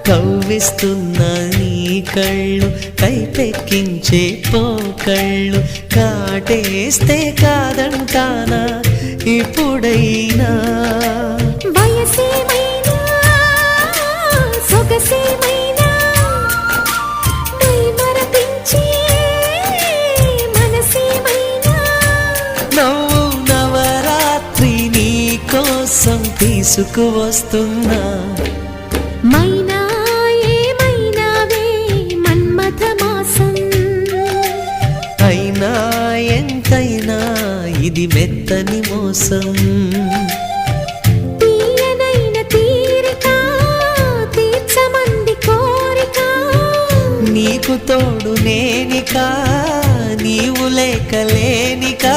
కవ్విస్తున్న నీ కళ్ళు కైపెక్కించే పోకళ్ళు కాటేస్తే కాదంటానా ఇప్పుడైనా వయసేమైనా సొగసేమైనా మరపించే మనసేమైనా నవ్వు నవరాత్రి నీ కోసం తీసుకువస్తున్నా మైనా ఏమైనావే మన్మథ మాసం అయినా ఎంతైనా ఇది మెత్తని మోసం తీయనైన తీరిక తీర్చమంది కోరిక నీకు తోడు నేనికా నీవు లేక లేనికా